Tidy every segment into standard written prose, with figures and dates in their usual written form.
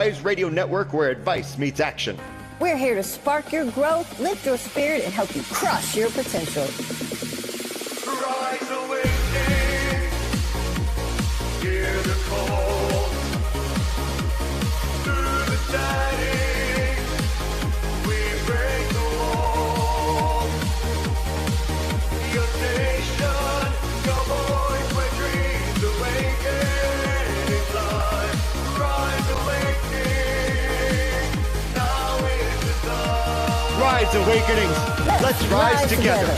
Radio network where advice meets action. We're here to spark your growth, lift your spirit, and help you crush your potential. Rise awakening, hear the call. Through the static, we break the wall. Your station, your voice where dreams awaken in life. Rise awakening, now is the time. Rise Awakenings, let's rise together.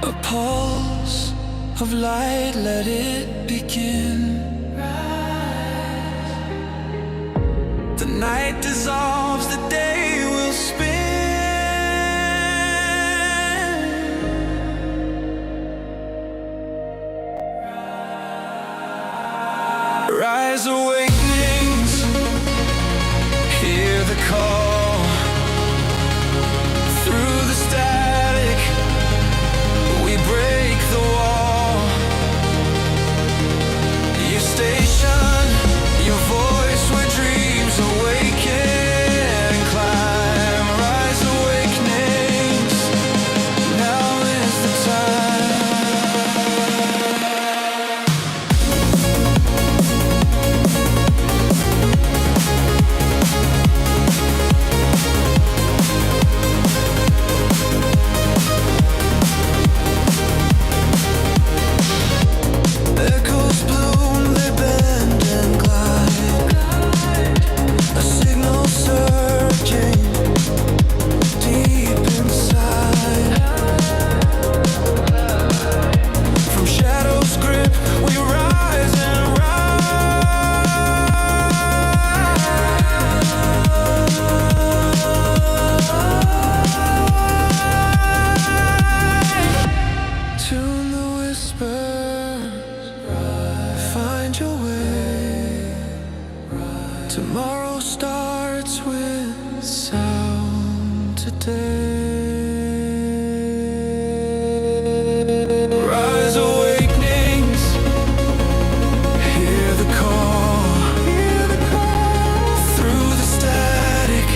A pulse of light, let it begin. The night dissolves, the day will spin. Rise awakenings, hear the call. Through the static, we break the wall. Your station, your voice where dreams awaken and climb. Rise awakenings, now is the time. Echoes bloom, they bend and glide. A signal surging deep inside. From shadows grip, we rise and rise. Tune the whispers, find your way. Tomorrow starts with sound today. Rise awakenings, hear the call. Through the static,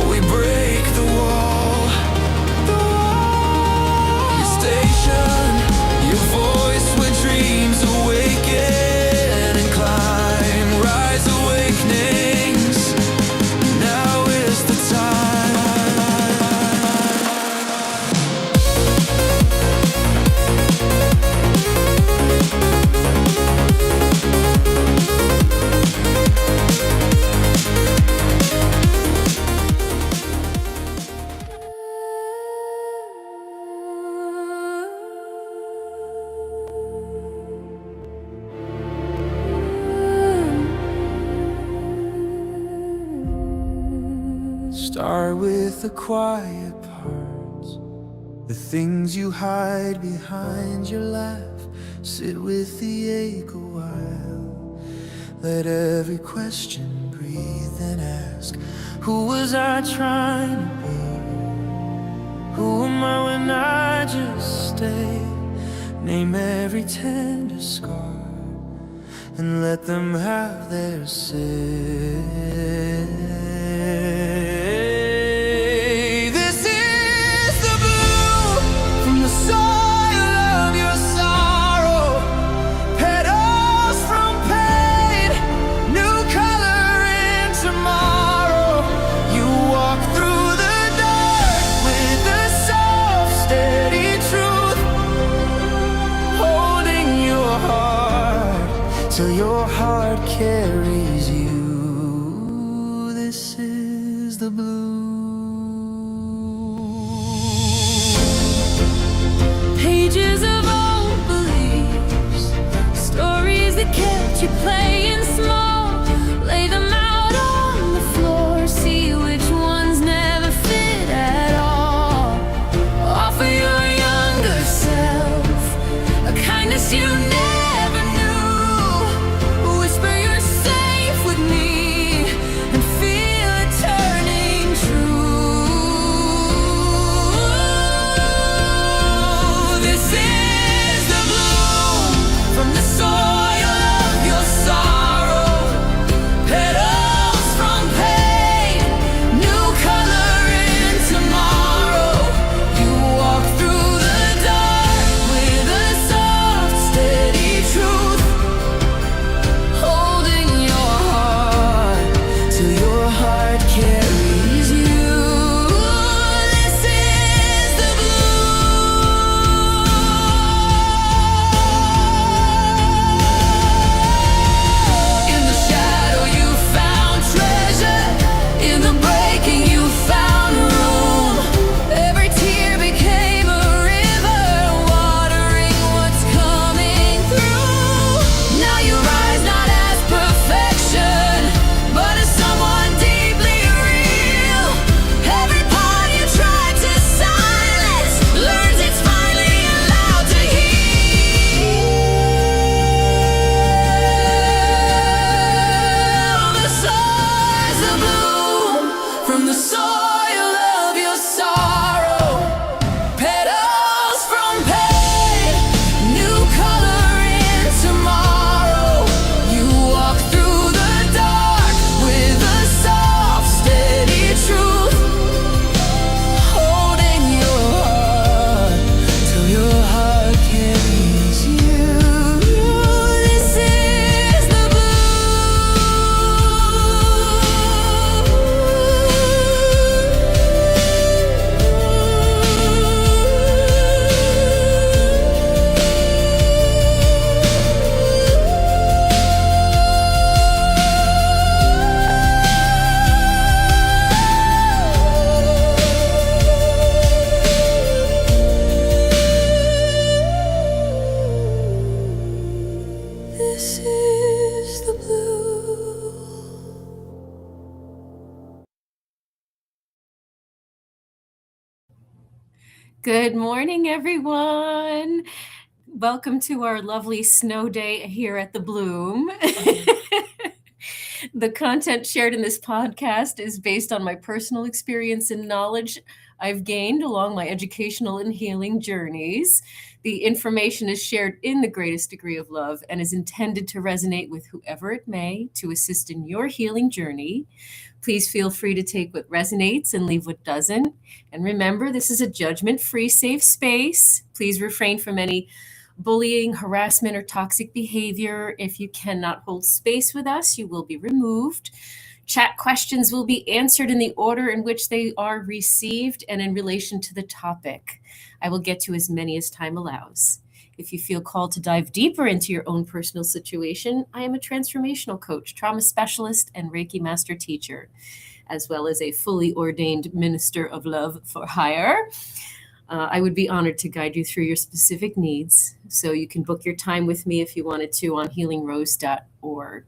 we break the wall. Your station, your voice where dreams awaken and climb. Rise awakenings, now is the time. Start with the quiet parts, the things you hide behind your laugh. Sit with the ache a while. Let every question breathe and ask, who was I trying to be? Who am I when I just stay? Name every tender scar and let them have their say. This is the blue from the soil of your sorrow. Petals from pain, new color in tomorrow. You walk through the dark with a soft, steady truth, holding your heart till your heart carries you. This is the blue. you playing small. Lay them out on the floor, see which ones never fit at all. Offer your younger self a kindness you never knew. Whisper you're safe with me and feel it turning true. This is the bloom from the soil of your sorrow. Petals from pain, new color in tomorrow. You walk through the dark with a soft, steady truth, holding your heart till your heart carries you. This is the blue. In the shadow you found treasure, in the breaking you found room. Every tear became a river, watering what's coming through. Now you rise not as perfection, but as someone deeply real. Every part you tried to silence learns it's finally allowed to heal. The stars are bloom from the soil of your sorrow. Petals from pain, new color in tomorrow. You walk through the dark with a soft, steady truth, holding your heart till your heart carries you. This is the This is the blue. Good morning, everyone. Welcome to our lovely snow day here at the Bloom. The content shared in this podcast is based on my personal experience and knowledge I've gained along my educational and healing journeys. The information is shared in the greatest degree of love and is intended to resonate with whoever it may to assist in your healing journey. Please feel free to take what resonates and leave what doesn't. And remember, this is a judgment-free, safe space. Please refrain from any bullying, harassment, or toxic behavior. If you cannot hold space with us, you will be removed. Chat questions will be answered in the order in which they are received and in relation to the topic. I will get to as many as time allows. If you feel called to dive deeper into your own personal situation, I am a transformational coach, trauma specialist, and Reiki master teacher, as well as a fully ordained minister of love for hire. I would be honored to guide you through your specific needs. So you can book your time with me if you wanted to on healingrose.org.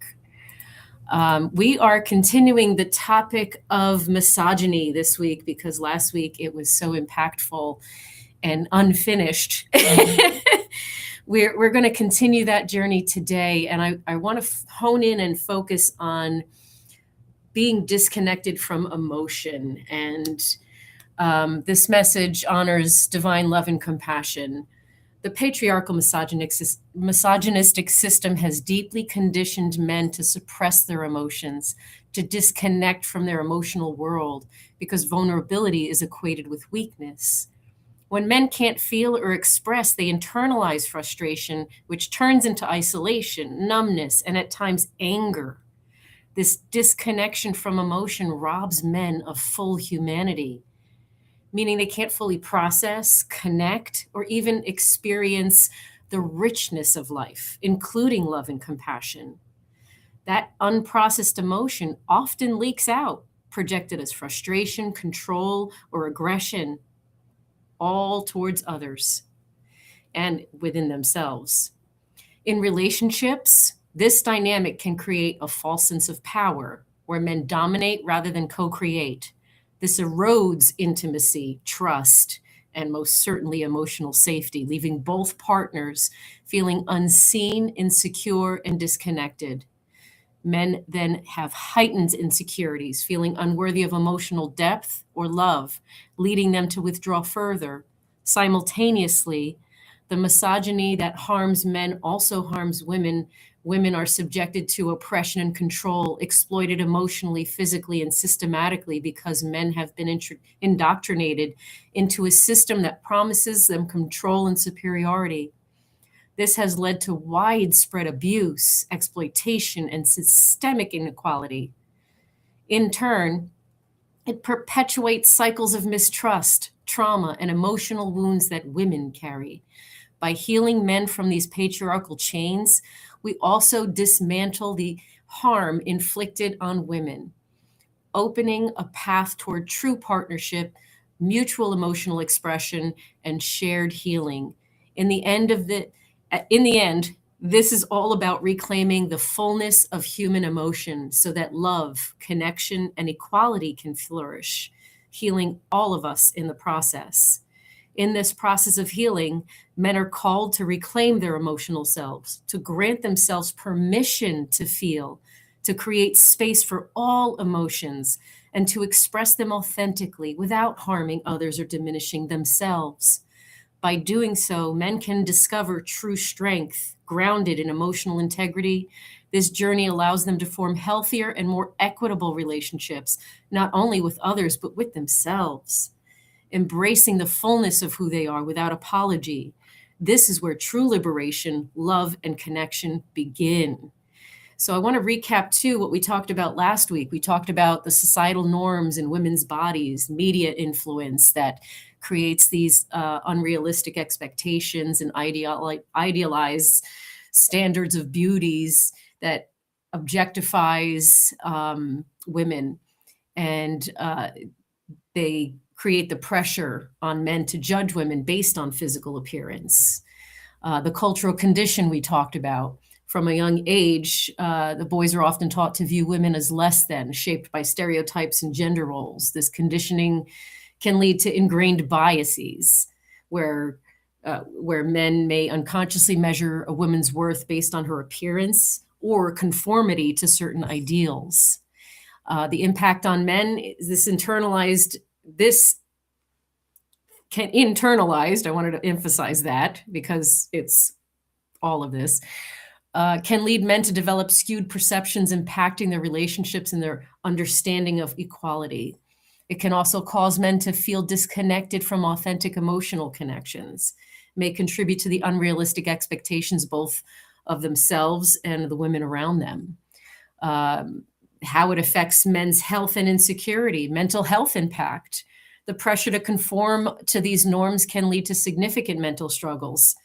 We are continuing the topic of misogyny this week because last week it was so impactful and unfinished. We're going to continue that journey today. And I want to hone in and focus on being disconnected from emotion. And this message honors divine love and compassion. The patriarchal misogynistic system has deeply conditioned men to suppress their emotions, to disconnect from their emotional world, because vulnerability is equated with weakness. When men can't feel or express, they internalize frustration, which turns into isolation, numbness, and at times anger. This disconnection from emotion robs men of full humanity, meaning they can't fully process, connect, or even experience the richness of life, including love and compassion. That unprocessed emotion often leaks out, projected as frustration, control, or aggression, all towards others and within themselves. In relationships, This dynamic can create a false sense of power where men dominate rather than co create. This erodes intimacy, trust, and most certainly emotional safety, leaving both partners feeling unseen, insecure, and disconnected. Men then have heightened insecurities, feeling unworthy of emotional depth or love, leading them to withdraw further. Simultaneously, the misogyny that harms men also harms women. Women are subjected to oppression and control, exploited emotionally, physically, and systematically because men have been indoctrinated into a system that promises them control and superiority. This has led to widespread abuse, exploitation, and systemic inequality. In turn, it perpetuates cycles of mistrust, trauma, and emotional wounds that women carry. By healing men from these patriarchal chains, we also dismantle the harm inflicted on women, opening a path toward true partnership, mutual emotional expression, and shared healing. In the end of the in the end, this is all about reclaiming the fullness of human emotion so that love, connection, and equality can flourish, healing all of us in the process. In this process of healing, men are called to reclaim their emotional selves, to grant themselves permission to feel, to create space for all emotions, and to express them authentically without harming others or diminishing themselves. By doing so, men can discover true strength, grounded in emotional integrity. This journey allows them to form healthier and more equitable relationships, not only with others, but with themselves, embracing the fullness of who they are without apology. This is where true liberation, love, and connection begin. So I want to recap too what we talked about last week. We talked about the societal norms in women's bodies, media influence that creates these unrealistic expectations and idealized standards of beauties that objectifies women, and they create the pressure on men to judge women based on physical appearance. The cultural condition we talked about. From a young age, the boys are often taught to view women as less than, shaped by stereotypes and gender roles. This conditioning can lead to ingrained biases, where men may unconsciously measure a woman's worth based on her appearance or conformity to certain ideals. The impact on men is this internalized, I wanted to emphasize that because it's all of this, can lead men to develop skewed perceptions impacting their relationships and their understanding of equality. It can also cause men to feel disconnected from authentic emotional connections, may contribute to the unrealistic expectations both of themselves and the women around them. How it affects men's health and insecurity, mental health impact. The pressure to conform to these norms can lead to significant mental struggles.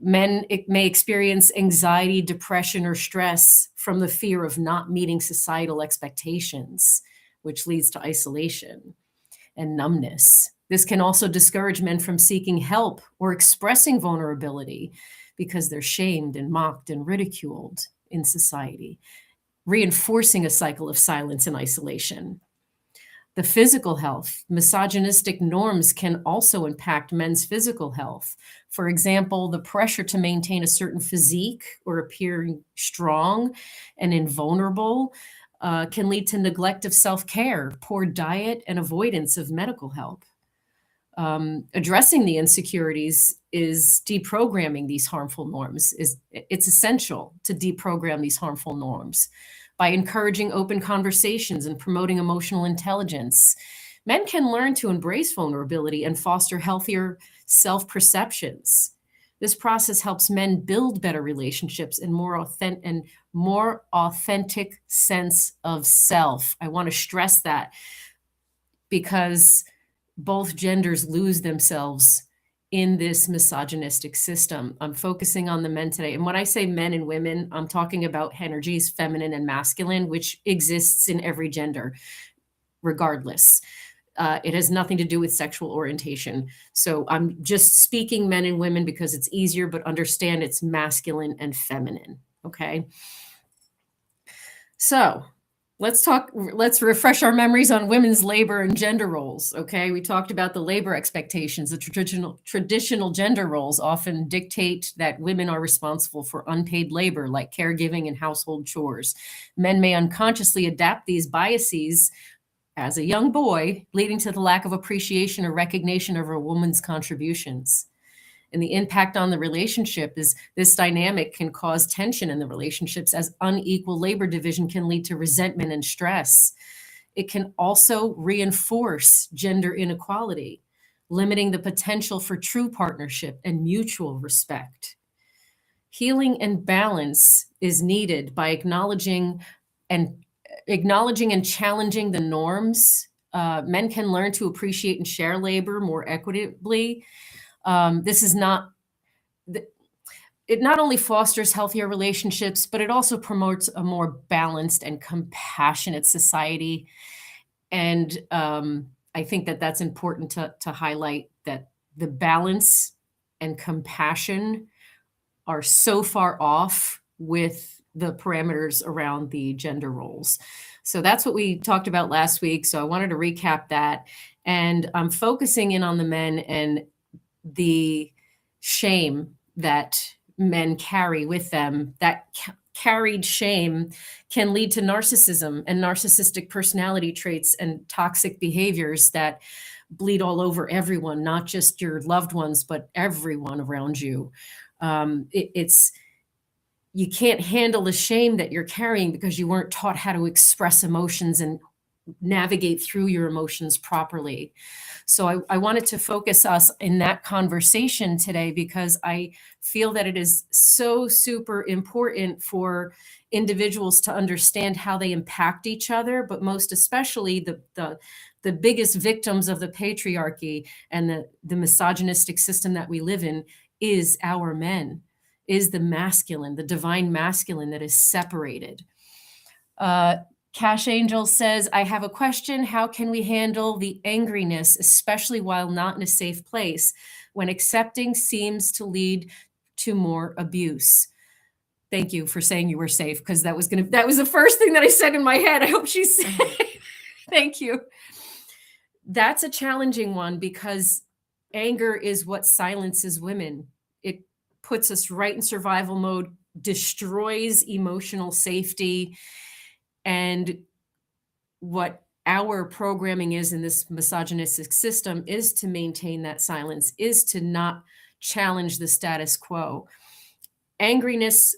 Men may experience anxiety, depression, or stress from the fear of not meeting societal expectations, which leads to isolation and numbness. This can also discourage men from seeking help or expressing vulnerability because they're shamed and mocked and ridiculed in society, reinforcing a cycle of silence and isolation. The physical health, misogynistic norms can also impact men's physical health. For example, the pressure to maintain a certain physique or appearing strong and invulnerable can lead to neglect of self-care, poor diet, and avoidance of medical help. Addressing the insecurities is deprogramming these harmful norms. It's essential to deprogram these harmful norms. By encouraging open conversations and promoting emotional intelligence, men can learn to embrace vulnerability and foster healthier self-perceptions. This process helps men build better relationships and more authentic sense of self. I want to stress that because both genders lose themselves in this misogynistic system. I'm focusing on the men today. And when I say men and women, I'm talking about energies, feminine and masculine, which exists in every gender, regardless. It has nothing to do with sexual orientation. So I'm just speaking men and women because it's easier, but understand it's masculine and feminine. Okay. So let's refresh our memories on women's labor and gender roles. Okay. We talked about the labor expectations. The traditional gender roles often dictate that women are responsible for unpaid labor like caregiving and household chores. Men may unconsciously adapt these biases as a young boy, leading to the lack of appreciation or recognition of a woman's contributions. And the impact on the relationship is this dynamic can cause tension in the relationships, as unequal labor division can lead to resentment and stress. It can also reinforce gender inequality, limiting the potential for true partnership and mutual respect. Healing and balance is needed by acknowledging and challenging the norms. Men can learn to appreciate and share labor more equitably. This is not, it not only fosters healthier relationships, but it also promotes a more balanced and compassionate society. And I think that that's important to highlight, that the balance and compassion are so far off with the parameters around the gender roles. So that's what we talked about last week. So I wanted to recap that. And I'm focusing in on the men and the shame that men carry with them. That carried shame can lead to narcissism and narcissistic personality traits and toxic behaviors that bleed all over everyone, not just your loved ones, but everyone around you. It's you can't handle the shame that you're carrying because you weren't taught how to express emotions and navigate through your emotions properly. So I wanted to focus us in that conversation today because I feel that it is so super important for individuals to understand how they impact each other, but most especially the biggest victims of the patriarchy and the misogynistic system that we live in is our men, is the masculine, the divine masculine that is separated. Cash Angel says, I have a question. How can we handle the angriness, especially while not in a safe place, when accepting seems to lead to more abuse? Thank you for saying you were safe, because that was the first thing that I said in my head. I hope she's safe. Thank you. That's a challenging one because anger is what silences women. It puts us right in survival mode, destroys emotional safety. And what our programming is in this misogynistic system is to maintain that silence, is to not challenge the status quo. Angriness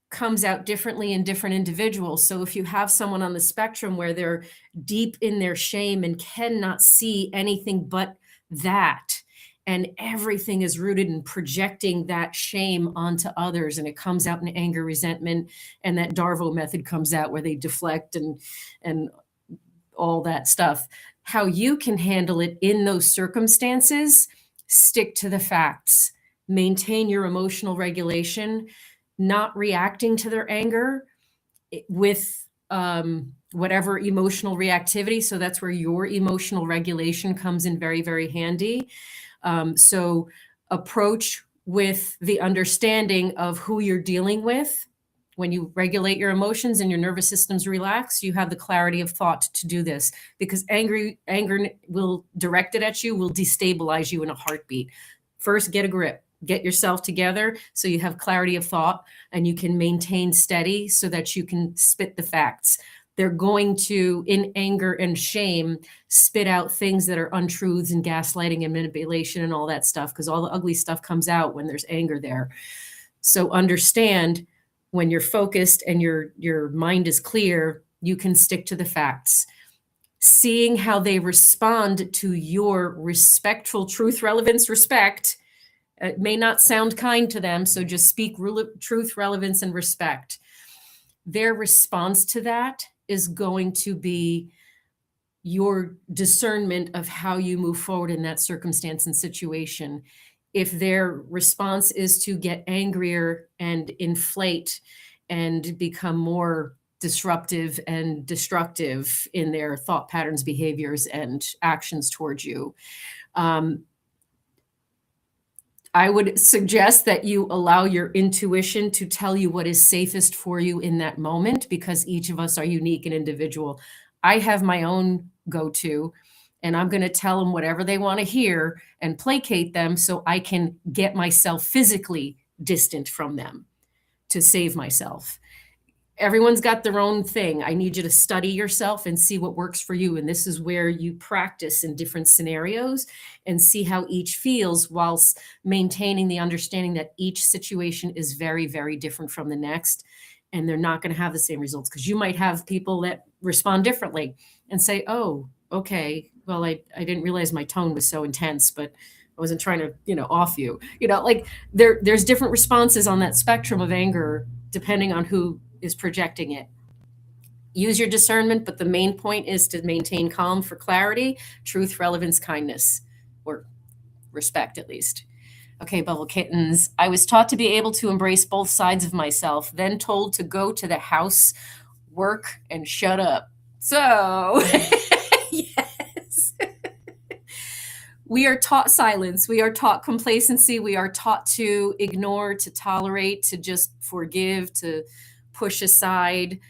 comes out differently in different individuals. So if you have someone on the spectrum where they're deep in their shame and cannot see anything but that, and everything is rooted in projecting that shame onto others, and it comes out in anger, resentment, and that Darvo method comes out where they deflect and all that stuff. How you can handle it in those circumstances: stick to the facts, maintain your emotional regulation, not reacting to their anger with whatever emotional reactivity. So that's where your emotional regulation comes in very, very handy. So approach with the understanding of who you're dealing with. When you regulate your emotions and your nervous system's relaxed, you have the clarity of thought to do this, because anger will directed at you will destabilize you in a heartbeat. First, get a grip, get yourself together so you have clarity of thought and you can maintain steady so that you can spit the facts. They're going to, in anger and shame, spit out things that are untruths and gaslighting and manipulation and all that stuff, because all the ugly stuff comes out when there's anger there. So understand, when you're focused and your mind is clear, you can stick to the facts. Seeing how they respond to your respectful truth, relevance, respect. It may not sound kind to them, so just speak truth, relevance, and respect. Their response to that is going to be your discernment of how you move forward in that circumstance and situation. If their response is to get angrier and inflate and become more disruptive and destructive in their thought patterns, behaviors, and actions towards you, I would suggest that you allow your intuition to tell you what is safest for you in that moment, because each of us are unique and individual. I have my own go-to, and I'm going to tell them whatever they want to hear and placate them so I can get myself physically distant from them to save myself. Everyone's got their own thing. I need you to study yourself and see what works for you. And this is where you practice in different scenarios and see how each feels, whilst maintaining the understanding that each situation is very, very different from the next. And they're not going to have the same results, because you might have people that respond differently and say, oh, okay, well, I didn't realize my tone was so intense, but I wasn't trying to, off you. Like there's different responses on that spectrum of anger, depending on who is projecting it. Use your discernment, but the main point is to maintain calm for clarity, truth, relevance, kindness, or respect at least. Okay, bubble kittens. I was taught to be able to embrace both sides of myself, then told to go to the house, work, and shut up. So, yes. We are taught silence. We are taught complacency. We are taught to ignore, to tolerate, to just forgive, to push aside.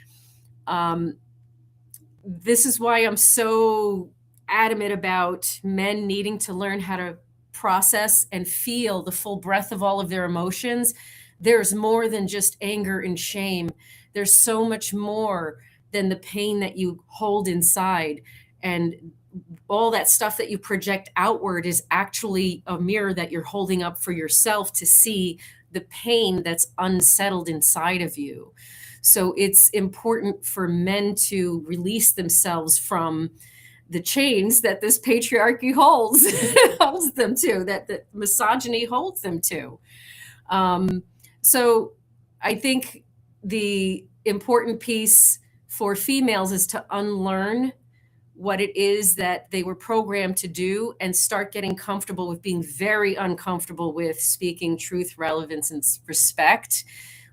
This is why I'm so adamant about men needing to learn how to process and feel the full breadth of all of their emotions. There's more than just anger and shame. There's so much more than the pain that you hold inside. And all that stuff that you project outward is actually a mirror that you're holding up for yourself to see the pain that's unsettled inside of you. So it's important for men to release themselves from the chains that this patriarchy holds holds them to, that misogyny holds them to. So I think the important piece for females is to unlearn what it is that they were programmed to do and start getting comfortable with being very uncomfortable with speaking truth, relevance, and respect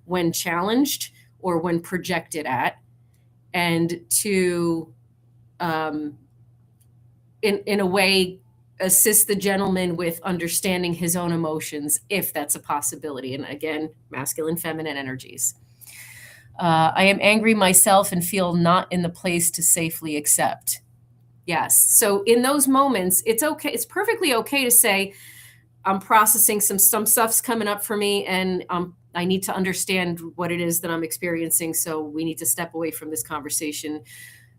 when challenged or when projected at, and to, in a way, assist the gentleman with understanding his own emotions, if that's a possibility. And again, masculine, feminine energies. I am angry myself and feel not in the place to safely accept. Yes. So in those moments, it's okay. It's perfectly okay to say, I'm processing some stuff's coming up for me, and I need to understand what it is that I'm experiencing. So we need to step away from this conversation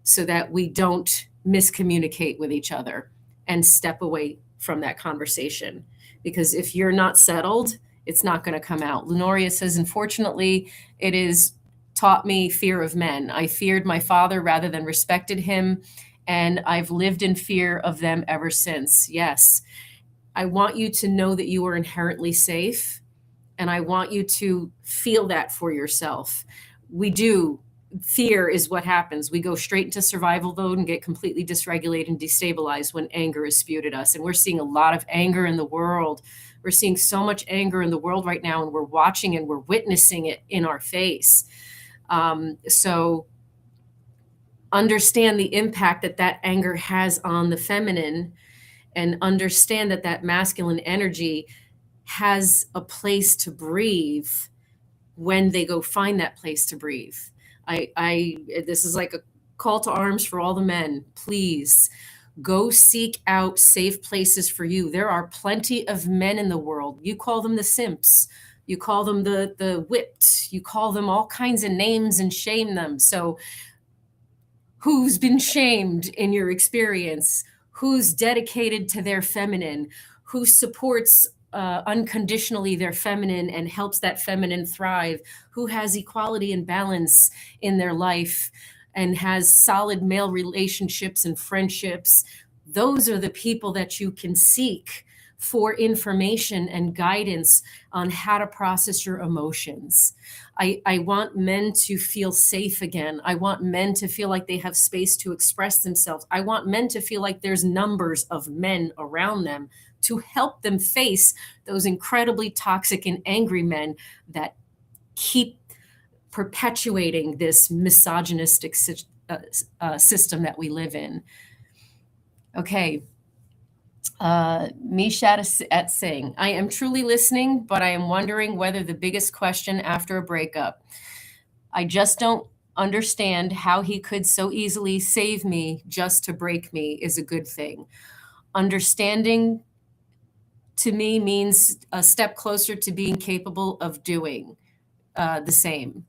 so that we don't miscommunicate with each other, and step away from that conversation. Because if you're not settled, it's not going to come out. Lenoria says, unfortunately, it is taught me fear of men. I feared my father rather than respected him, and I've lived in fear of them ever since. Yes. I want you to know that you are inherently safe, and I want you to feel that for yourself. We do. Fear is what happens. We go straight into survival mode and get completely dysregulated and destabilized when anger is spewed at us. And we're seeing a lot of anger in the world. We're seeing so much anger in the world right now, and we're watching and we're witnessing it in our face. So understand the impact that anger has on the feminine, and understand that masculine energy has a place to breathe when they go find that place to breathe. This is like a call to arms for all the men. Please go seek out safe places for you. There are plenty of men in the world. You call them the simps. You call them the whipped. You call them all kinds of names and shame them. So who's been shamed in your experience? Who's dedicated to their feminine? Who supports unconditionally their feminine and helps that feminine thrive? Who has equality and balance in their life and has solid male relationships and friendships? Those are the people that you can seek for information and guidance on how to process your emotions. I want men to feel safe again. I want men to feel like they have space to express themselves. I want men to feel like there's numbers of men around them to help them face those incredibly toxic and angry men that keep perpetuating this misogynistic system that we live in. Okay. Mishat at Singh. I am truly listening, but I am wondering whether the biggest question after a breakup. I just don't understand how he could so easily save me just to break me is a good thing. Understanding to me means a step closer to being capable of doing the same.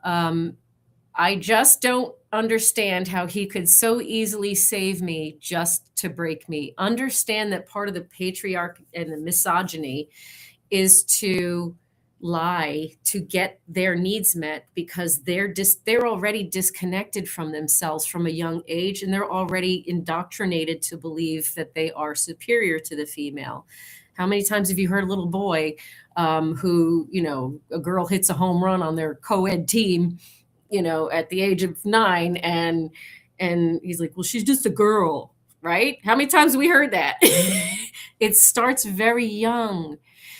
I just don't understand how he could so easily save me just to break me. Understand that part of the patriarch and the misogyny is to lie to get their needs met because they're already disconnected from themselves from a young age, and they're already indoctrinated to believe that they are superior to the female. How many times have you heard a little boy who, a girl hits a home run on their co-ed team, at the age of 9, and he's like, well, she's just a girl, right? How many times have we heard that? It starts very young.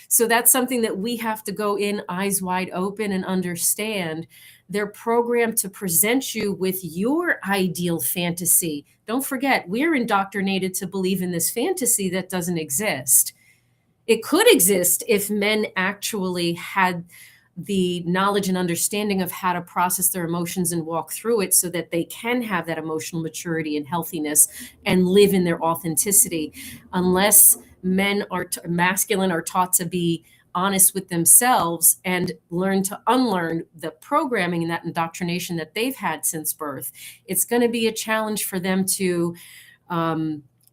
So that's something that we have to go in eyes wide open and understand. They're programmed to present you with your ideal fantasy. Don't forget, we're indoctrinated to believe in this fantasy that doesn't exist. It could exist if men actually had the knowledge and understanding of how to process their emotions and walk through it so that they can have that emotional maturity and healthiness and live in their authenticity. Unless men are masculine are taught to be honest with themselves and learn to unlearn the programming and that indoctrination that they've had since birth, it's going to be a challenge for them to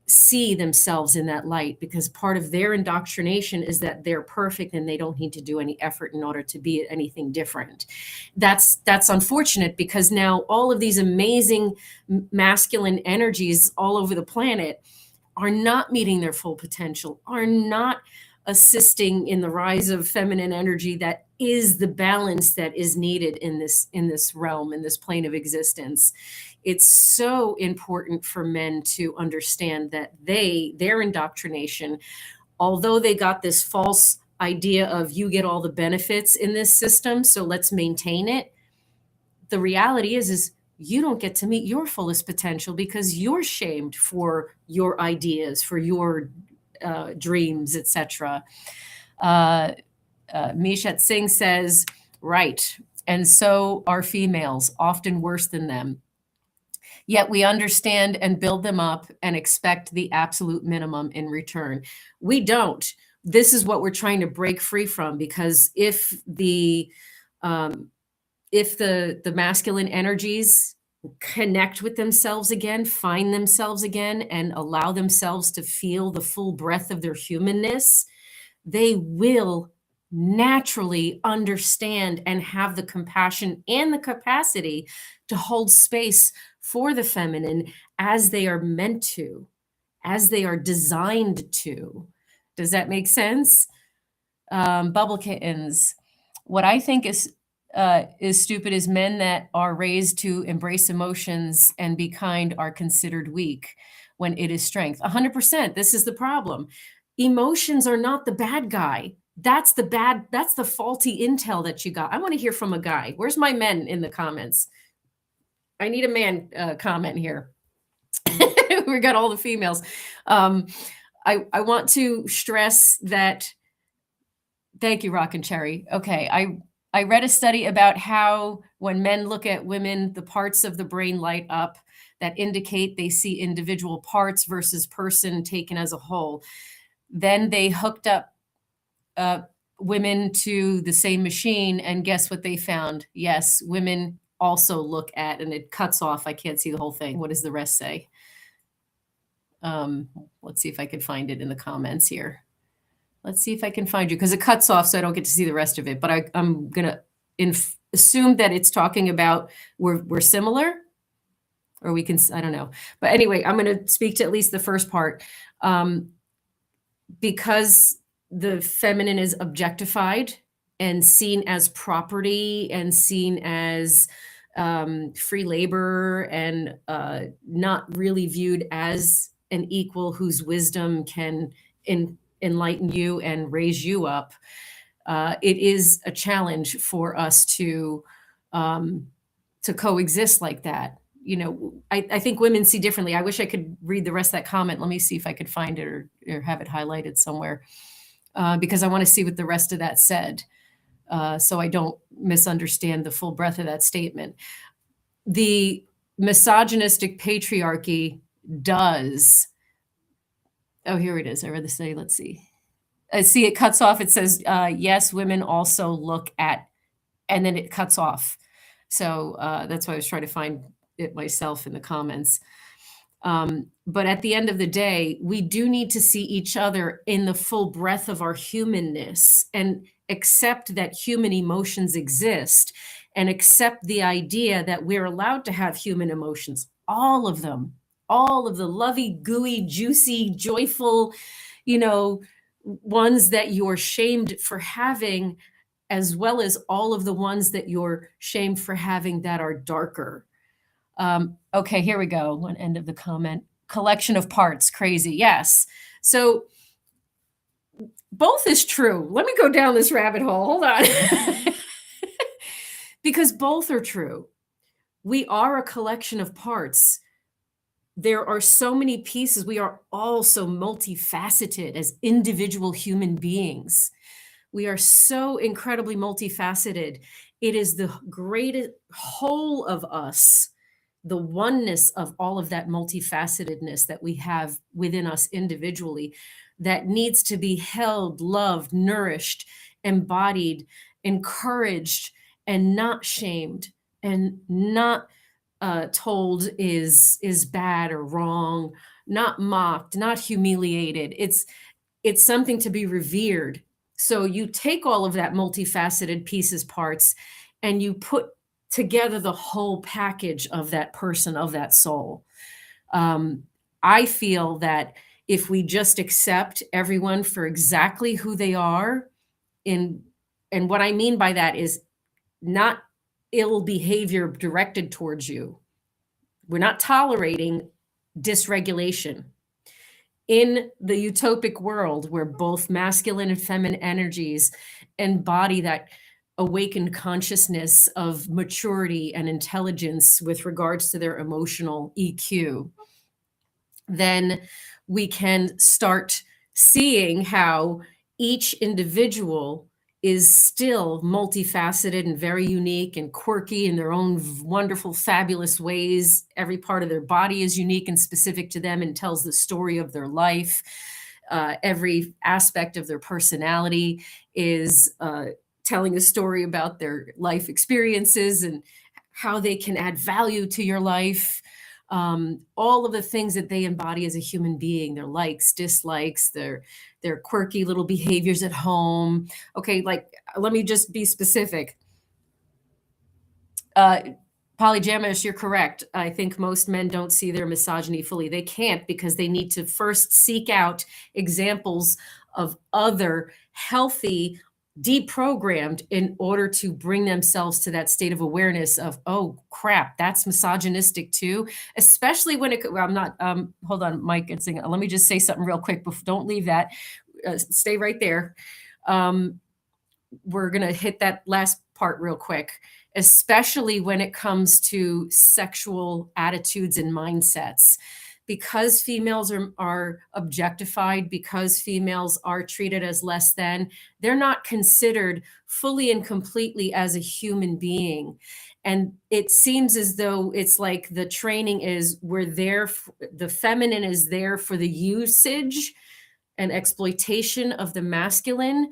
see themselves in that light, because part of their indoctrination is that they're perfect and they don't need to do any effort in order to be anything different. That's unfortunate, because now all of these amazing masculine energies all over the planet are not meeting their full potential, are not assisting in the rise of feminine energy that is the balance that is needed in this realm, in this plane of existence. It's so important for men to understand that their indoctrination, although they got this false idea of you get all the benefits in this system, so let's maintain it. The reality is you don't get to meet your fullest potential because you're shamed for your ideas, for your dreams, etc. Mishat Singh says, right, and so are females, often worse than them. Yet we understand and build them up and expect the absolute minimum in return. We don't. This is what we're trying to break free from, because if the masculine energies connect with themselves again, find themselves again, and allow themselves to feel the full breadth of their humanness, they will naturally understand and have the compassion and the capacity to hold space for the feminine as they are meant to, as they are designed to. Does that make sense? Bubble kittens. What I think is stupid is men that are raised to embrace emotions and be kind are considered weak when it is strength. 100%. This is the problem. Emotions are not the bad guy. That's the faulty intel that you got. I want to hear from a guy. Where's my men in the comments? I need a man comment here. We got all the females. I want to stress that. Thank you, Rock and Cherry. Okay, I read a study about how when men look at women, the parts of the brain light up that indicate they see individual parts versus person taken as a whole. Then they hooked up women to the same machine, and guess what they found? Yes, women also look at, and it cuts off. I can't see the whole thing. What does the rest say? Let's see if I can find it in the comments here. Let's see if I can find you, because it cuts off, so I don't get to see the rest of it. But I'm gonna assume that it's talking about we're similar, or we can, I don't know. But anyway, I'm gonna speak to at least the first part. Because the feminine is objectified and seen as property and seen as free labor and not really viewed as an equal whose wisdom can enlighten you and raise you up. It is a challenge for us to coexist like that. I think women see differently. I wish I could read the rest of that comment. Let me see if I could find it or have it highlighted somewhere, because I want to see what the rest of that said, so I don't misunderstand the full breadth of that statement. The misogynistic patriarchy does. Oh, here it is. I read the say. Let's see. I see it cuts off. It says, yes, women also look at, and then it cuts off. So that's why I was trying to find it myself in the comments. But at the end of the day, we do need to see each other in the full breadth of our humanness and accept that human emotions exist and accept the idea that we're allowed to have human emotions, all of them, all of the lovey, gooey, juicy, joyful, ones that you're shamed for having, as well as all of the ones that you're shamed for having that are darker. Okay, here we go. One end of the comment. Collection of parts, crazy. Yes. So both is true. Let me go down this rabbit hole. Hold on. Because both are true. We are a collection of parts. There are so many pieces. We are all so multifaceted as individual human beings. We are so incredibly multifaceted. It is the greatest whole of us, the oneness of all of that multifacetedness that we have within us individually, that needs to be held, loved, nourished, embodied, encouraged, and not shamed, and not told is bad or wrong, not mocked, not humiliated. It's something to be revered. So you take all of that multifaceted pieces, parts, and you put together the whole package of that person, of that soul. I feel that if we just accept everyone for exactly who they are, and what I mean by that is not ill behavior directed towards you. We're not tolerating dysregulation. In the utopic world where both masculine and feminine energies embody that awakened consciousness of maturity and intelligence with regards to their emotional EQ, then we can start seeing how each individual is still multifaceted and very unique and quirky in their own wonderful, fabulous ways. Every part of their body is unique and specific to them and tells the story of their life. Every aspect of their personality is telling a story about their life experiences and how they can add value to your life. All of the things that they embody as a human being, their likes, dislikes, their quirky little behaviors at home. Okay, like, let me just be specific. Polygamous, you're correct. I think most men don't see their misogyny fully. They can't, because they need to first seek out examples of other healthy, deprogrammed, in order to bring themselves to that state of awareness of, oh crap, that's misogynistic too. Especially when I'm not, hold on, Mike, let me just say something real quick. Don't leave that. Stay right there. We're going to hit that last part real quick, especially when it comes to sexual attitudes and mindsets. Because females are objectified, because females are treated as less than, they're not considered fully and completely as a human being. And it seems as though it's like the training is, the feminine is there for the usage and exploitation of the masculine,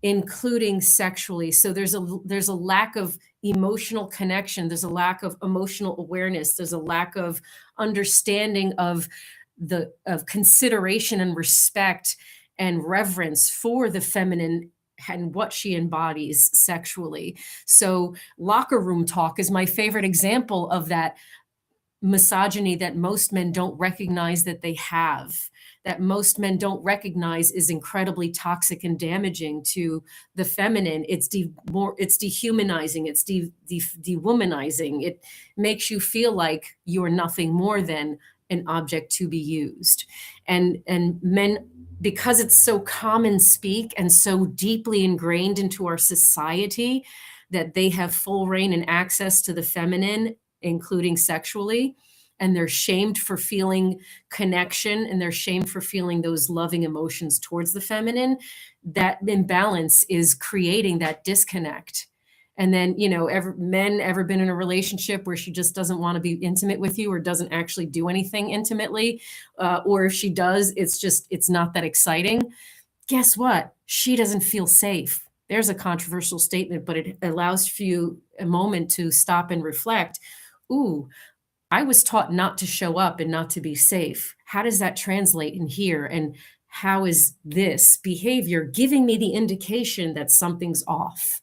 including sexually. So there's a lack of emotional connection. There's a lack of emotional awareness. There's a lack of understanding of consideration and respect and reverence for the feminine and what she embodies sexually. So locker room talk is my favorite example of that misogyny that most men don't recognize that they have, that most men don't recognize is incredibly toxic and damaging to the feminine. It's dehumanizing, it's dewomanizing. It makes you feel like you're nothing more than an object to be used. And men, because it's so common speak and so deeply ingrained into our society that they have full reign and access to the feminine, including sexually, and they're shamed for feeling connection and they're shamed for feeling those loving emotions towards the feminine, that imbalance is creating that disconnect. And then, men ever been in a relationship where she just doesn't want to be intimate with you or doesn't actually do anything intimately? Or if she does, it's not that exciting. Guess what? She doesn't feel safe. There's a controversial statement, but it allows for you a moment to stop and reflect. Ooh, I was taught not to show up and not to be safe. How does that translate in here? And how is this behavior giving me the indication that something's off?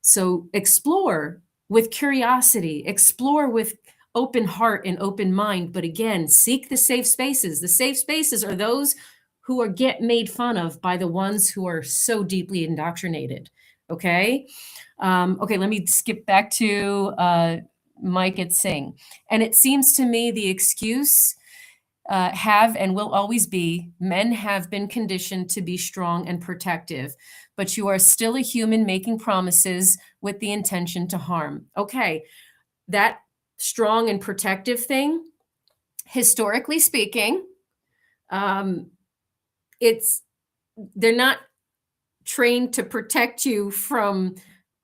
So explore with curiosity, explore with open heart and open mind. But again, seek the safe spaces. The safe spaces are those who are get made fun of by the ones who are so deeply indoctrinated. Okay. Okay, let me skip back to Mike at Sing. And it seems to me the excuse have and will always be men have been conditioned to be strong and protective, but you are still a human making promises with the intention to harm. Okay, that strong and protective thing, historically speaking, it's they're not trained to protect you from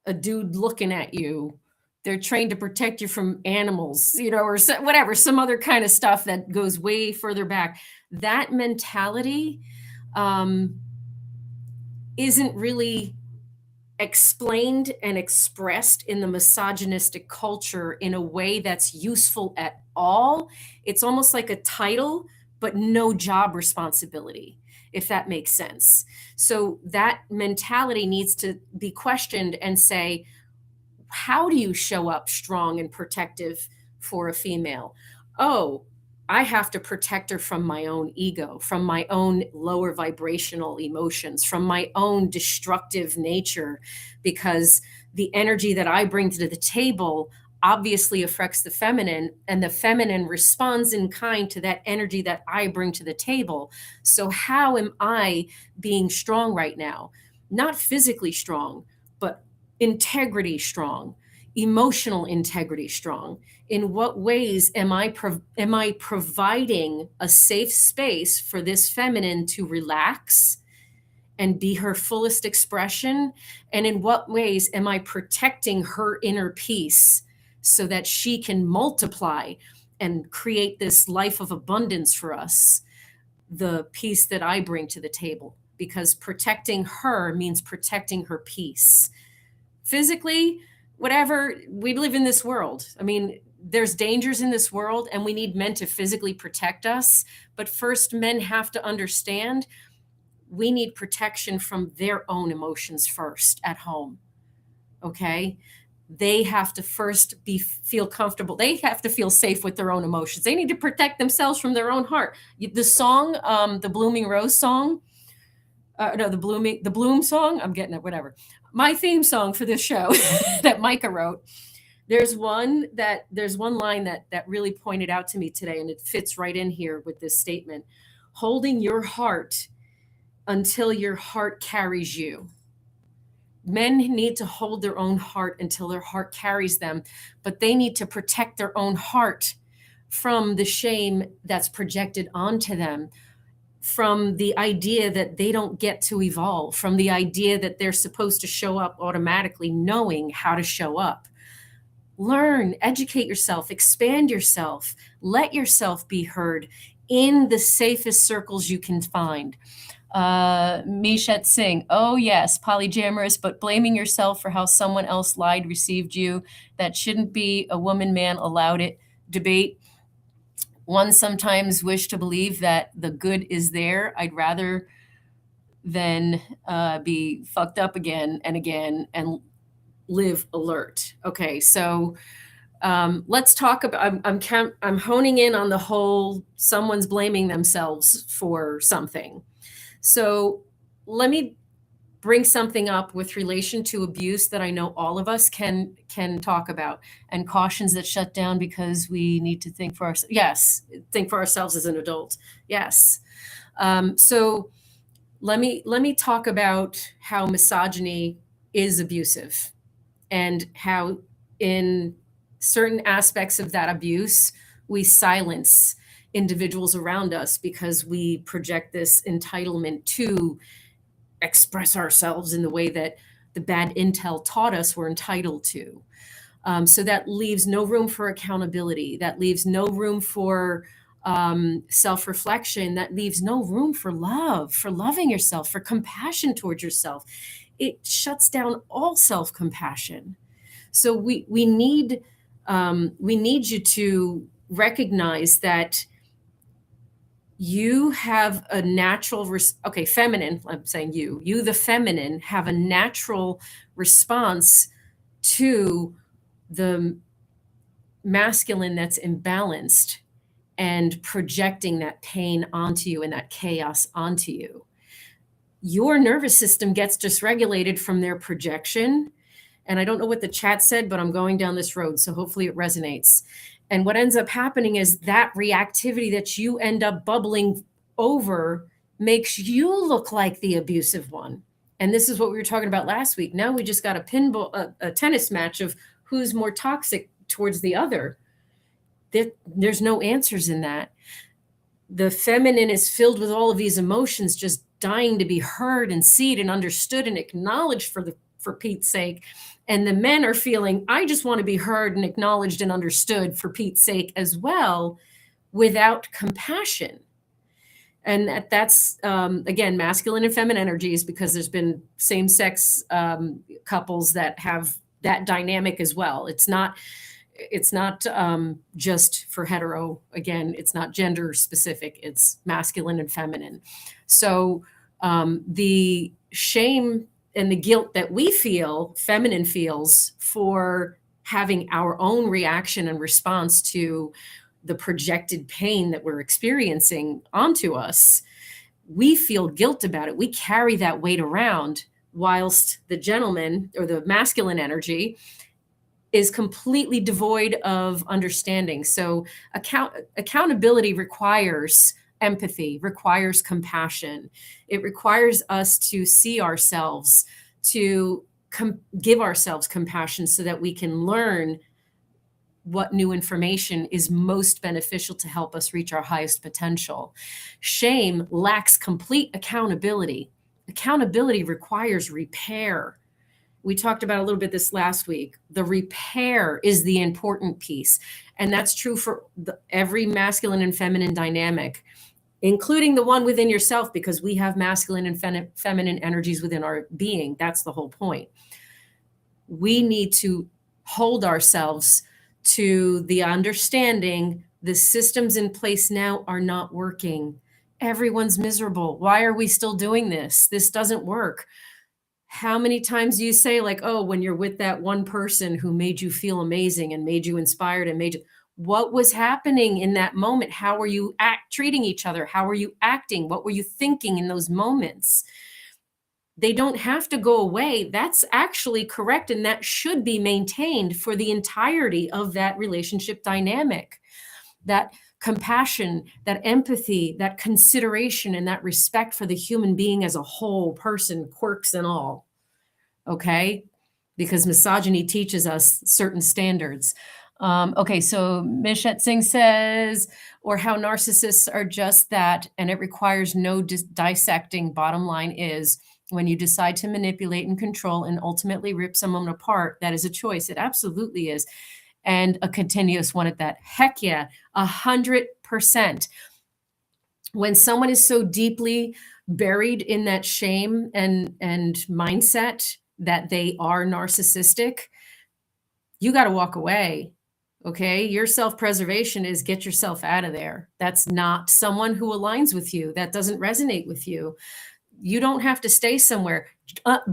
a dude looking at you. They're trained to protect you from animals, or whatever, some other kind of stuff that goes way further back. That mentality isn't really explained and expressed in the misogynistic culture in a way that's useful at all. It's almost like a title, but no job responsibility, if that makes sense. So that mentality needs to be questioned and say, how do you show up strong and protective for a female? Oh, I have to protect her from my own ego, from my own lower vibrational emotions, from my own destructive nature, because the energy that I bring to the table obviously affects the feminine, and the feminine responds in kind to that energy that I bring to the table. So how am I being strong right now? Not physically strong, but integrity strong, emotional integrity strong. In what ways am I providing a safe space for this feminine to relax and be her fullest expression? And in what ways am I protecting her inner peace so that she can multiply and create this life of abundance for us, the peace that I bring to the table? Because protecting her means protecting her peace. Physically, whatever, we live in this world. I mean, there's dangers in this world and we need men to physically protect us. But first, men have to understand we need protection from their own emotions first at home. Okay? They have to first feel comfortable. They have to feel safe with their own emotions. They need to protect themselves from their own heart. The song, the Blooming Rose song, no, the Bloom song, I'm getting it, whatever. My theme song for this show that Micah wrote. There's one line that really pointed out to me today, and it fits right in here with this statement. Holding your heart until your heart carries you. Men need to hold their own heart until their heart carries them, but they need to protect their own heart from the shame that's projected onto them, from the idea that they don't get to evolve, from the idea that they're supposed to show up automatically knowing how to show up. Learn, educate yourself, expand yourself, let yourself be heard in the safest circles you can find. Mishat Singh, oh yes, polyamorous, but blaming yourself for how someone else lied, received you. That shouldn't be a woman man allowed it. Debate. One sometimes wish to believe that the good is there. I'd rather than be fucked up again and live alert. Okay, so let's talk about. I'm honing in on the whole. Someone's blaming themselves for something. So let me bring something up with relation to abuse that I know all of us can talk about, and cautions that shut down because we need to think for ourselves. Yes, think for ourselves as an adult. Yes. So let me talk about how misogyny is abusive, and how in certain aspects of that abuse, we silence individuals around us because we project this entitlement to express ourselves in the way that the bad intel taught us we're entitled to. So that leaves no room for accountability. That leaves no room for self-reflection. That leaves no room for love, for loving yourself, for compassion towards yourself. It shuts down all self-compassion. So we need you to recognize that you have a natural feminine, I'm saying you the feminine have a natural response to the masculine that's imbalanced and projecting that pain onto you and that chaos onto you. Your nervous system gets dysregulated from their projection. And I don't know what the chat said, but I'm going down this road, so hopefully it resonates. And what ends up happening is that reactivity that you end up bubbling over makes you look like the abusive one. And this is what we were talking about last week. Now we just got a tennis match of who's more toxic towards the other. There's no answers in that. The feminine is filled with all of these emotions, just dying to be heard and seen and understood and acknowledged for Pete's sake. And the men are feeling, I just want to be heard and acknowledged and understood for Pete's sake as well, without compassion. And that's, again, masculine and feminine energies, because there's been same-sex couples that have that dynamic as well. It's not just for hetero. Again, it's not gender specific. It's masculine and feminine. So the shame and the guilt that we feel, feminine feels, for having our own reaction and response to the projected pain that we're experiencing onto us, we feel guilt about it. We carry that weight around, whilst the gentleman, or the masculine energy, is completely devoid of understanding. So accountability requires empathy, requires compassion. It requires us to see ourselves, to give ourselves compassion so that we can learn what new information is most beneficial to help us reach our highest potential. Shame lacks complete accountability. Accountability requires repair. We talked about a little bit this last week. The repair is the important piece. And that's true for every masculine and feminine dynamic, including the one within yourself, because we have masculine and feminine energies within our being. That's the whole point. We need to hold ourselves to the understanding the systems in place now are not working. Everyone's miserable. Why are we still doing this? This doesn't work. How many times do you say, like, oh, when you're with that one person who made you feel amazing and made you inspired and made you, what was happening in that moment? How were you treating each other? How were you acting? What were you thinking in those moments? They don't have to go away. That's actually correct. And that should be maintained for the entirety of that relationship dynamic. That compassion, that empathy, that consideration, and that respect for the human being as a whole person, quirks and all. Okay? Because misogyny teaches us certain standards. Okay, so Mishat Singh says, or how narcissists are just that, and it requires no dissecting. Bottom line is, when you decide to manipulate and control and ultimately rip someone apart, that is a choice. It absolutely is. And a continuous one at that. Heck yeah, 100%. When someone is so deeply buried in that shame and mindset that they are narcissistic, you got to walk away. Okay, your self-preservation is get yourself out of there. That's not someone who aligns with you. That doesn't resonate with you. You don't have to stay somewhere.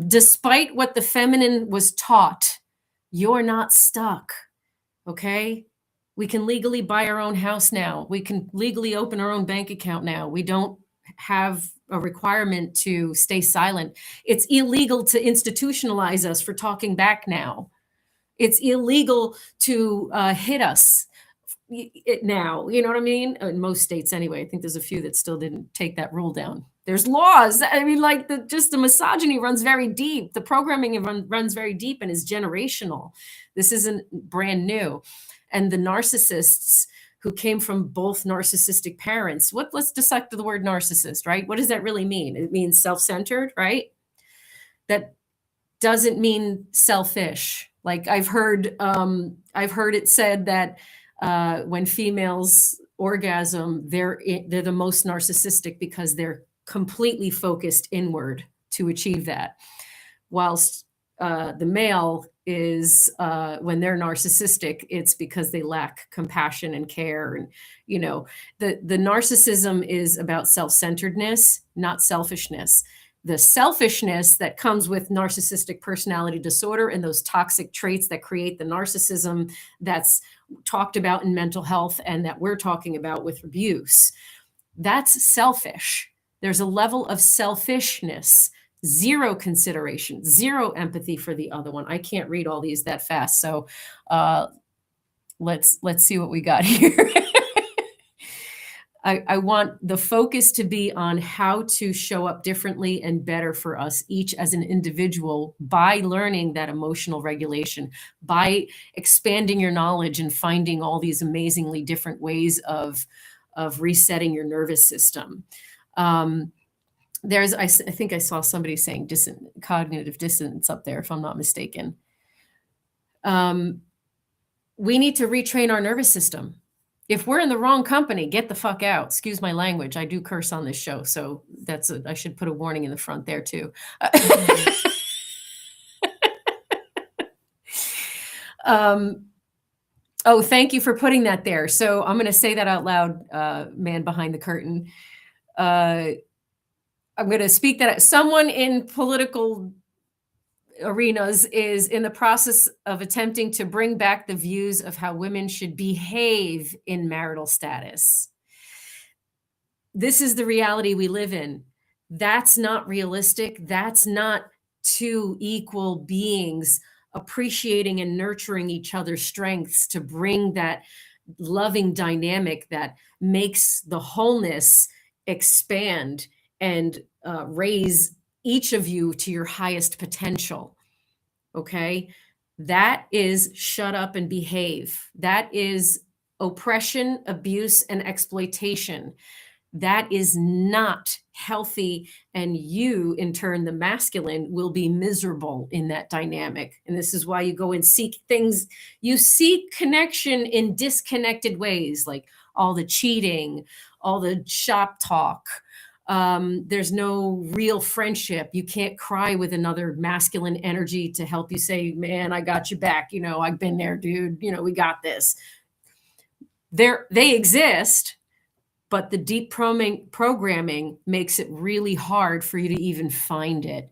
Despite what the feminine was taught, you're not stuck. Okay? We can legally buy our own house now. We can legally open our own bank account now. We don't have a requirement to stay silent. It's illegal to institutionalize us for talking back now. It's illegal to hit us now. You know what I mean? In most states anyway. I think there's a few that still didn't take that rule down. There's laws. I mean, like just the misogyny runs very deep. The programming runs very deep and is generational. This isn't brand new. And the narcissists who came from both narcissistic parents, let's dissect the word narcissist, right? What does that really mean? It means self-centered, right? That doesn't mean selfish. Like I've heard it said that when females orgasm, they're the most narcissistic because they're completely focused inward to achieve that, whilst the male is when they're narcissistic, it's because they lack compassion and care. And the narcissism is about self-centeredness, not selfishness. The selfishness that comes with narcissistic personality disorder and those toxic traits that create the narcissism that's talked about in mental health and that we're talking about with abuse, that's selfish. There's a level of selfishness, zero consideration, zero empathy for the other one. I can't read all these that fast, so let's see what we got here. I want the focus to be on how to show up differently and better for us each as an individual by learning that emotional regulation, by expanding your knowledge and finding all these amazingly different ways of resetting your nervous system. I think I saw somebody saying cognitive dissonance up there, if I'm not mistaken. We need to retrain our nervous system. If we're in the wrong company, get the fuck out. Excuse my language. I do curse on this show, so I should put a warning in the front there too. Oh, thank you for putting that there. So I'm going to say that out loud, man behind the curtain. I'm going to speak that someone in political arenas is in the process of attempting to bring back the views of how women should behave in marital status. This is the reality we live in. That's not realistic. That's not two equal beings appreciating and nurturing each other's strengths to bring that loving dynamic that makes the wholeness expand and raise each of you to your highest potential. Okay? That is shut up and behave. That is oppression, abuse, and exploitation. That is not healthy. And you, in turn, the masculine, will be miserable in that dynamic. And this is why you go and seek things. You seek connection in disconnected ways, like all the cheating, all the shop talk. There's no real friendship. You can't cry with another masculine energy to help you say, man, I got you back. I've been there, dude. We got this. They exist, but the deep programming makes it really hard for you to even find it.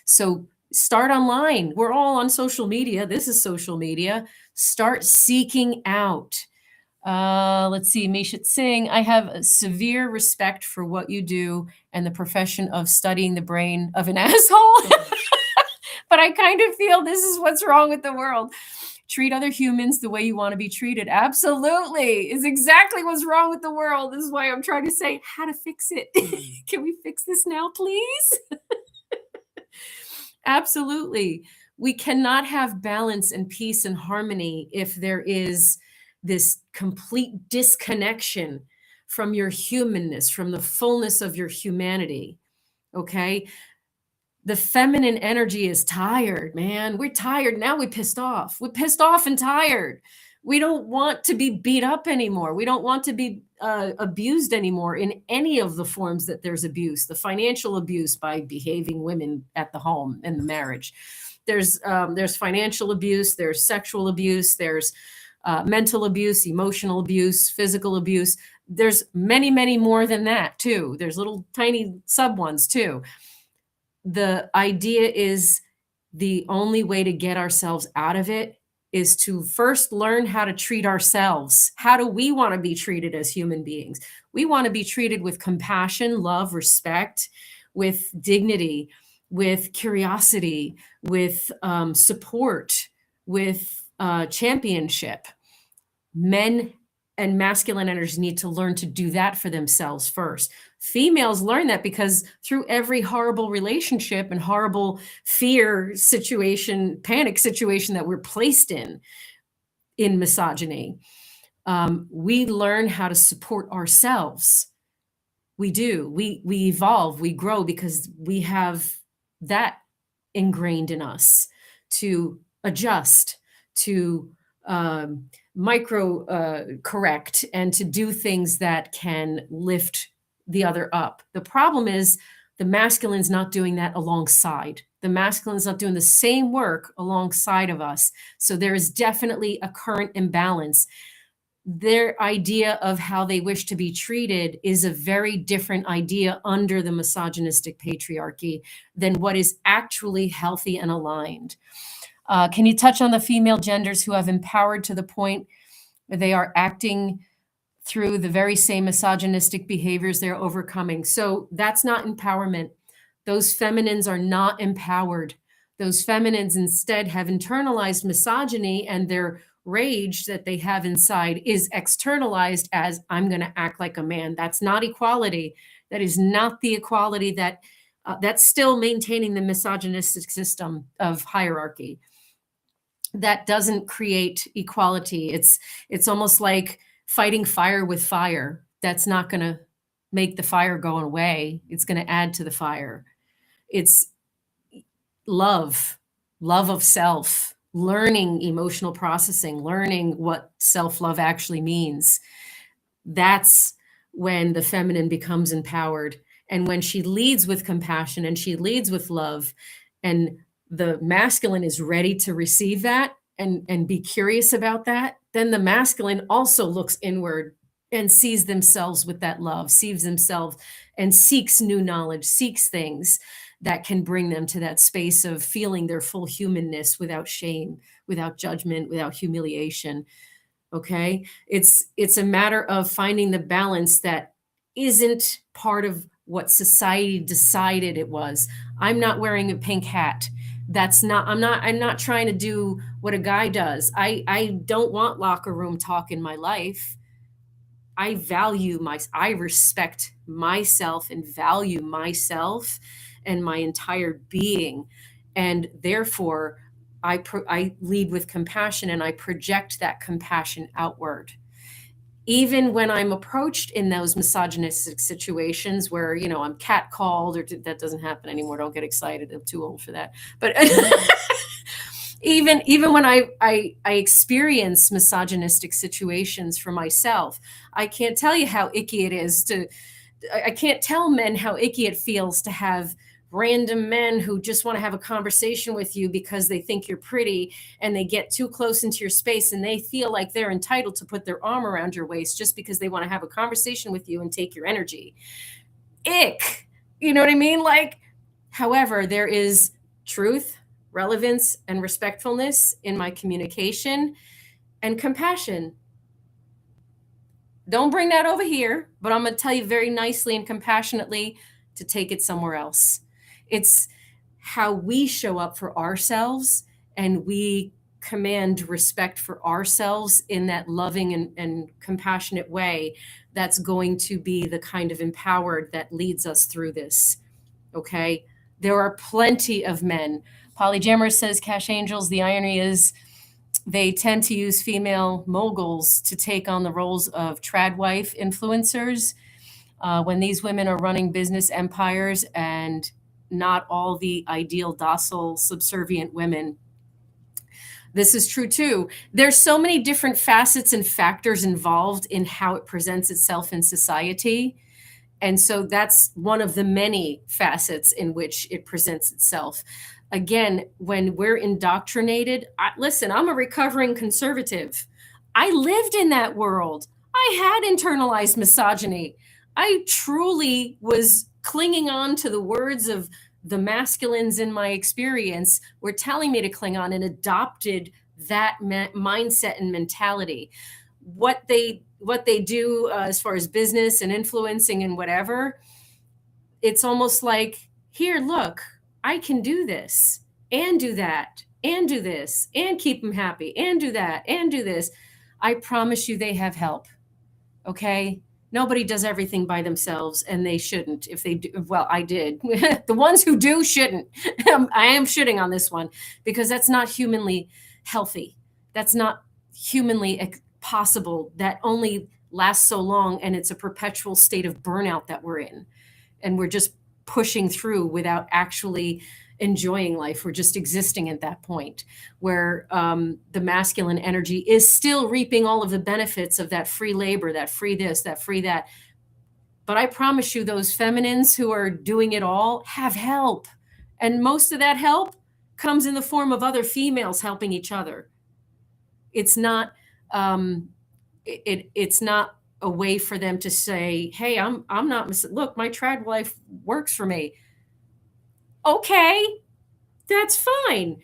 So start online. We're all on social media. This is social media. Start seeking out. Let's see, Mishit Singh, I have a severe respect for what you do and the profession of studying the brain of an asshole. But I kind of feel this is what's wrong with the world. Treat other humans the way you want to be treated. Absolutely. Is exactly what's wrong with the world. This is why I'm trying to say how to fix it. Can we fix this now, please? Absolutely. We cannot have balance and peace and harmony if there is this complete disconnection from your humanness, from the fullness of your humanity. Okay. The feminine energy is tired, man. We're tired. Now we're pissed off. We're pissed off and tired. We don't want to be beat up anymore. We don't want to be abused anymore in any of the forms that there's abuse, the financial abuse by behaving women at the home and the marriage. There's financial abuse. There's sexual abuse. There's mental abuse, emotional abuse, physical abuse. There's many, many more than that too. There's little tiny sub ones too. The idea is the only way to get ourselves out of it is to first learn how to treat ourselves. How do we want to be treated as human beings? We want to be treated with compassion, love, respect, with dignity, with curiosity, with support, with championship. Men and masculine energies need to learn to do that for themselves first. Females learn that because through every horrible relationship and horrible fear situation, panic situation that we're placed in misogyny, we learn how to support ourselves. We do. We evolve, we grow because we have that ingrained in us to adjust, to micro correct, and to do things that can lift the other up. The problem is the masculine's not doing that alongside. The masculine's not doing the same work alongside of us. So there is definitely a current imbalance. Their idea of how they wish to be treated is a very different idea under the misogynistic patriarchy than what is actually healthy and aligned. Can you touch on the female genders who have empowered to the point where they are acting through the very same misogynistic behaviors they're overcoming? So that's not empowerment. Those feminines are not empowered. Those feminines instead have internalized misogyny, and their rage that they have inside is externalized as, I'm going to act like a man. That's not equality. That is not the equality that's still maintaining the misogynistic system of hierarchy. That doesn't create equality. It's almost like fighting fire with fire. That's not going to make the fire go away. It's going to add to the fire. It's love of self, learning emotional processing, learning what self-love actually means. That's when the feminine becomes empowered. And when she leads with compassion and she leads with love, and the masculine is ready to receive that and be curious about that, then the masculine also looks inward and sees themselves with that love, sees themselves and seeks new knowledge, seeks things that can bring them to that space of feeling their full humanness without shame, without judgment, without humiliation. Okay? It's a matter of finding the balance that isn't part of what society decided it was. I'm not wearing a pink hat. I'm not trying to do what a guy does. I don't want locker room talk in my life. I respect myself and value myself and my entire being. And therefore, I lead with compassion, and I project that compassion outward. Even when I'm approached in those misogynistic situations where, I'm catcalled, or that doesn't happen anymore. Don't get excited. I'm too old for that. But even when I experience misogynistic situations for myself, I can't tell you how icky it is I can't tell men how icky it feels to have random men who just want to have a conversation with you because they think you're pretty, and they get too close into your space and they feel like they're entitled to put their arm around your waist just because they want to have a conversation with you and take your energy. Ick. You know what I mean? However, there is truth, relevance, and respectfulness in my communication and compassion. Don't bring that over here, but I'm going to tell you very nicely and compassionately to take it somewhere else. It's how we show up for ourselves, and we command respect for ourselves in that loving and compassionate way that's going to be the kind of empowered that leads us through this. Okay? There are plenty of men. Polygamorous says, Cash Angels, the irony is they tend to use female moguls to take on the roles of trad wife influencers when these women are running business empires, and not all the ideal, docile, subservient women. This is true too. There's so many different facets and factors involved in how it presents itself in society. And so that's one of the many facets in which it presents itself. Again, when we're indoctrinated, listen, I'm a recovering conservative. I lived in that world. I had internalized misogyny. I truly was clinging on to the words of the masculines in my experience were telling me to cling on, and adopted that mindset and mentality. What they do as far as business and influencing and whatever, it's almost like, here, look, I can do this and do that and do this and keep them happy and do that and do this. I promise you they have help. Okay? Nobody does everything by themselves, and they shouldn't. If they do, well, I did. The ones who do shouldn't. I am shitting on this one because that's not humanly healthy. That's not humanly possible. That only lasts so long, and it's a perpetual state of burnout that we're in. And we're just pushing through without actually enjoying life. We're just existing at that point where the masculine energy is still reaping all of the benefits of that free labor, that free this, that free that. But I promise you, those feminines who are doing it all have help. And most of that help comes in the form of other females helping each other. It's not it's not a way for them to say, hey, I'm not, look, my trad life works for me. Okay, that's fine.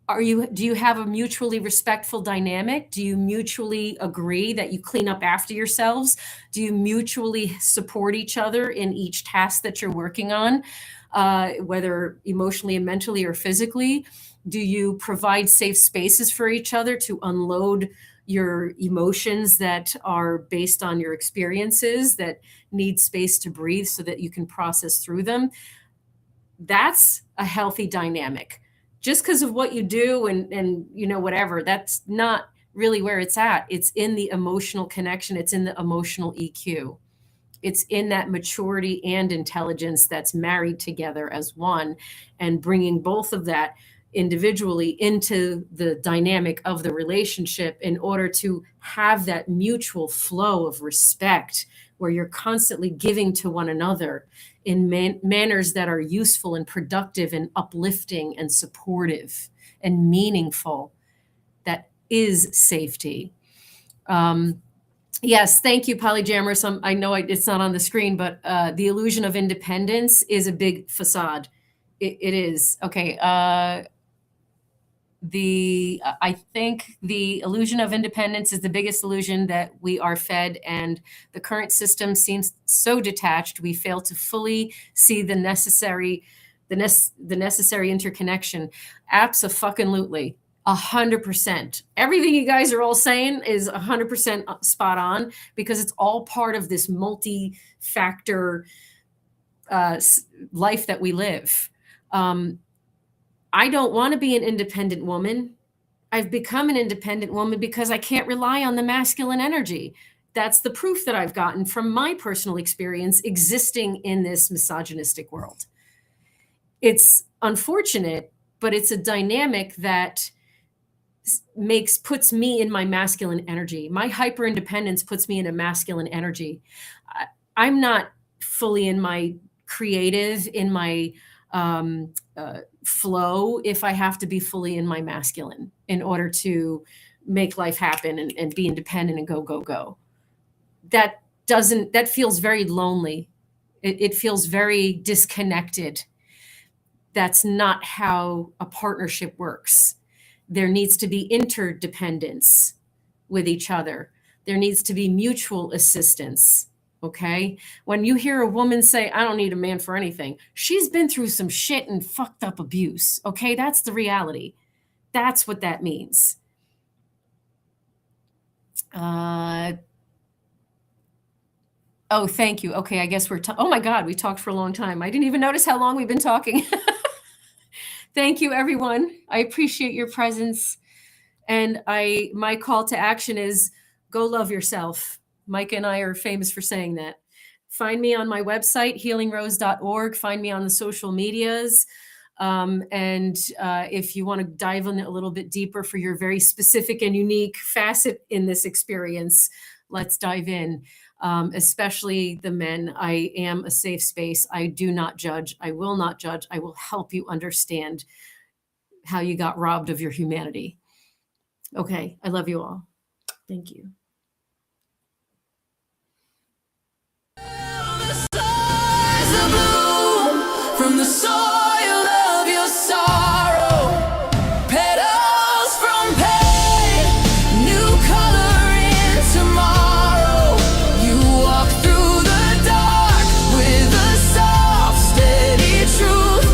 Do you have a mutually respectful dynamic? Do you mutually agree that you clean up after yourselves? Do you mutually support each other in each task that you're working on, whether emotionally and mentally or physically? Do you provide safe spaces for each other to unload your emotions that are based on your experiences that need space to breathe so that you can process through them? That's a healthy dynamic. Just because of what you do and you know, whatever, that's not really where it's at. It's in the emotional connection. It's in the emotional EQ. It's in that maturity and intelligence that's married together as one, and bringing both of that individually into the dynamic of the relationship in order to have that mutual flow of respect where you're constantly giving to one another in manners that are useful and productive and uplifting and supportive and meaningful. That is safety. Yes, thank you, Polyjammerous. I know it's not on the screen, but the illusion of independence is a big facade. It is. Okay. I think the illusion of independence is the biggest illusion that we are fed, and the current system seems so detached. We fail to fully see the necessary interconnection. Abso-fucking-lutely. 100%. Everything you guys are all saying is 100% spot on, because it's all part of this multi-factor life that we live. I don't want to be an independent woman. I've become an independent woman because I can't rely on the masculine energy. That's the proof that I've gotten from my personal experience existing in this misogynistic world. It's unfortunate, but it's a dynamic that puts me in my masculine energy. My hyper independence puts me in a masculine energy. I'm not fully in my creative, in my flow if I have to be fully in my masculine in order to make life happen and be independent and go. That feels very lonely. It feels very disconnected. That's not how a partnership works. There needs to be interdependence with each other. There needs to be mutual assistance. Okay. When you hear a woman say, I don't need a man for anything, she's been through some shit and fucked up abuse. Okay. That's the reality. That's what that means. Oh, thank you. Okay. I guess oh my God, we talked for a long time. I didn't even notice how long we've been talking. Thank you, everyone. I appreciate your presence. And my call to action is go love yourself. Micah and I are famous for saying that. Find me on my website, healingrose.org. Find me on the social medias. And if you want to dive in a little bit deeper for your very specific and unique facet in this experience, let's dive in. Especially the men. I am a safe space. I do not judge. I will not judge. I will help you understand how you got robbed of your humanity. Okay. I love you all. Thank you. From the soil of your sorrow, petals from pain, new color in tomorrow. You walk through the dark with a soft, steady truth,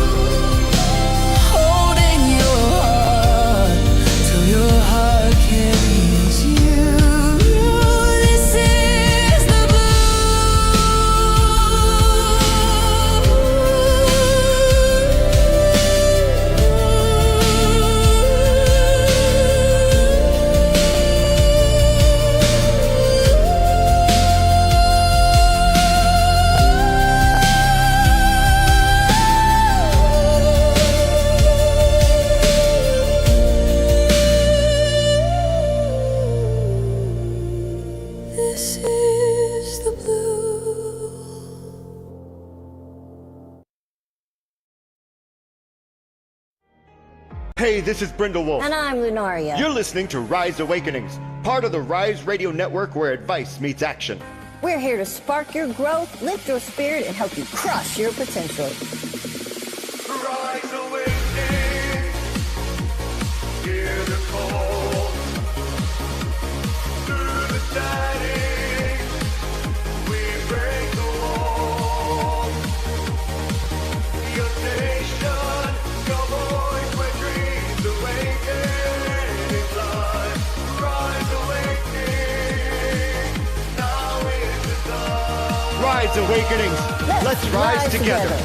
holding your heart till your heart carries you. This is the blue. Hey, this is Brindle Wolf. And I'm Lunaria. You're listening to Rise Awakenings, part of the Rise Radio Network where advice meets action. We're here to spark your growth, lift your spirit, and help you crush your potential. Rise awakening, hear the call. Through the static, we break the wall. Your station, your voice where dreams awaken in life. Rise awakening, now is the time. Rise Awakenings. Let's rise together.